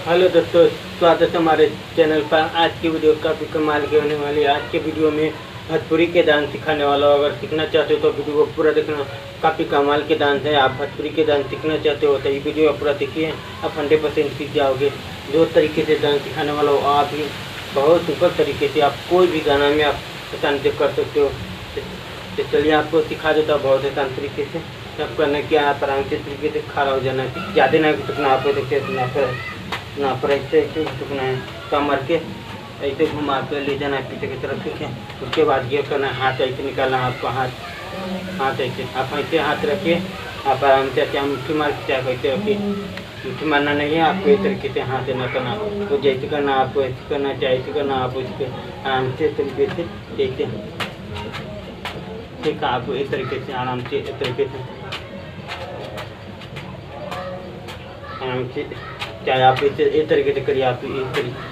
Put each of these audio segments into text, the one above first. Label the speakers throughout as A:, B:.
A: Hello दोस्तों, स्वागत है हमारे चैनल पर। आज की वीडियो काफ़ी कमाल की होने वाली है। आज के वीडियो में भोजपुरी के डांस सिखाने वाला हो। अगर सीखना चाहते हो तो वीडियो को पूरा देखना। काफ़ी कमाल के डांस है। आप भोजपुरी के डांस सीखना चाहते हो तो ये वीडियो पूरा देखिए, आप 100% सीख जाओगे। जो तरीके से डांस सिखाने वाला हो आप ही बहुत सिंपल तरीके से आप कोई भी गाना में आप आसान से कर सकते हो। तो चलिए आपको सिखा देता हूँ बहुत आसान तरीके से। सब करना क्या, आप आराम से तरीके से खड़ा हो जाना है। ज़्यादा ना टुकना, आप देखिए ना पर ऐसे टुकना है, कमर के ऐसे घुमा के ले जाना है पीछे की तरफ, ठीक है। उसके बाद ये करना है, हाथ ऐसे निकालना है आपको, हाथ ऐसे, आप ऐसे हाथ रखिए। आप आराम से क्या मुट्ठी मार के क्या कैसे रखिए, मुट्ठी मारना नहीं है आपको। इस तरीके से हाथ न करना, तो जैसे करना आपको ऐसे करना, चाहे ऐसे करना आप उसके आराम से तरीके से जैसे, ठीक है। आपको इस तरीके से आराम से इस तरीके से आराम से, चाहे आप इस तरीके से करिए, आप इस तरीके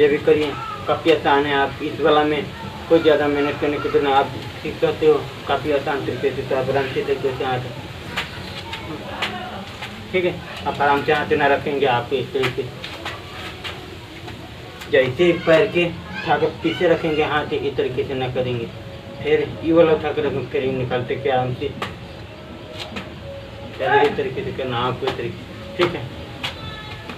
A: ये भी करिए। काफ़ी आसान है। आप इस वाला में कोई ज़्यादा मेहनत करने की बिना आप सीख सकते हो काफ़ी आसान तरीके से। तो आप आराम से तरीके से हाथ, ठीक है। आप आराम से हाथ ना रखेंगे, आप इस तरीके जैसे पैर के उठा कर पीछे रखेंगे, हाथ इस तरीके से ना करेंगे। फिर ये वाला उठा कर रखेंगे, फिर निकालते के आराम से इस तरीके से करना आपको, इस तरीके, ठीक है।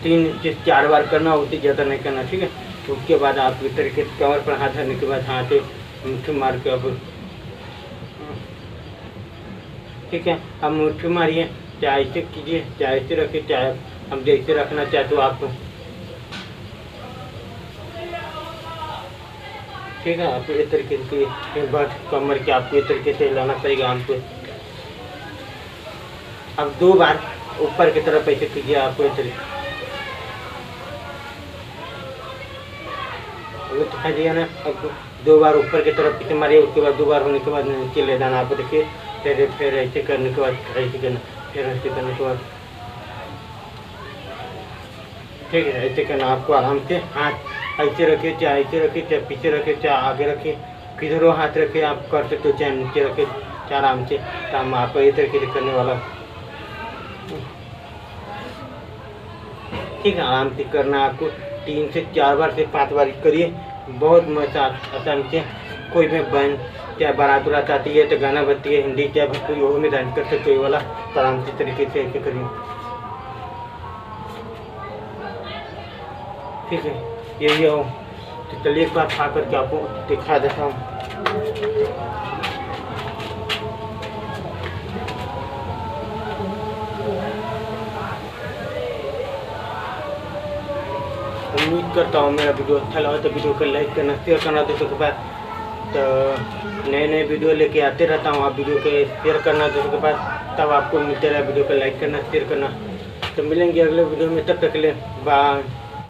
A: 3 से 4 बार करना, उससे ज़्यादा नहीं करना, ठीक है। उसके बाद आप इस तरीके से कमर पर हाथ धरने के बाद हाथ मुट्ठी मार के अब, ठीक है। अब मुट्ठी मारिए, चाहे ऐसे कीजिए, चाहे ऐसे रखिए, चाहे हम जैसे रखना चाहते हो आप, ठीक है। आप इस तरीके से एक बार कमर के आपको इस तरीके से हिलाना पड़ेगा हमको। अब 2 बार ऊपर की तरफ ऐसे कीजिए, आपको इस तरीके दिखाई दिया ना। अब 2 बार ऊपर की तरफ पीछे मारिए, उसके बाद 2 बार होने के बाद नीचे ले जाना आपको, देखिए। फिर ऐसे करने के बाद ऐसे करना, फिर ऐसे करने के बाद, ठीक है। ऐसे करना आपको आराम से। हाथ ऐसे रखिए, चाहे ऐसे रखिए, चाहे पीछे रखिए, चाहे आगे रखिए, किधरों हाथ रखिए आप कर सकते हो, चाहे नीचे रखिए, चाहे आराम से। काम आपको इस तरीके से करने वाला, ठीक है। आराम से करना आपको। 3 से 4 बार से 5 बार करिए, बहुत मजा आसान से। कोई भी बहन चाहे बारात उरात आती है तो गाना बजती है, हिंदी चाहे भोजपुरी, वो में डांस कर सकते हो वाला। तो आराम से तरीके से ऐसे करिए, ठीक है। यही हो। तो चलिए एक बार खा करके आपको दिखा देता हूँ। उम्मीद करता हूँ मेरा वीडियो अच्छा लगा तो वीडियो को लाइक करना, शेयर करना दोस्तों के पास। तो नए वीडियो लेके आते रहता हूँ, आप वीडियो के शेयर करना दोस्तों के पास, तब आपको मिलते रहा। वीडियो को लाइक करना, शेयर करना। तो मिलेंगे अगले वीडियो में, तब तक के लिए बाय।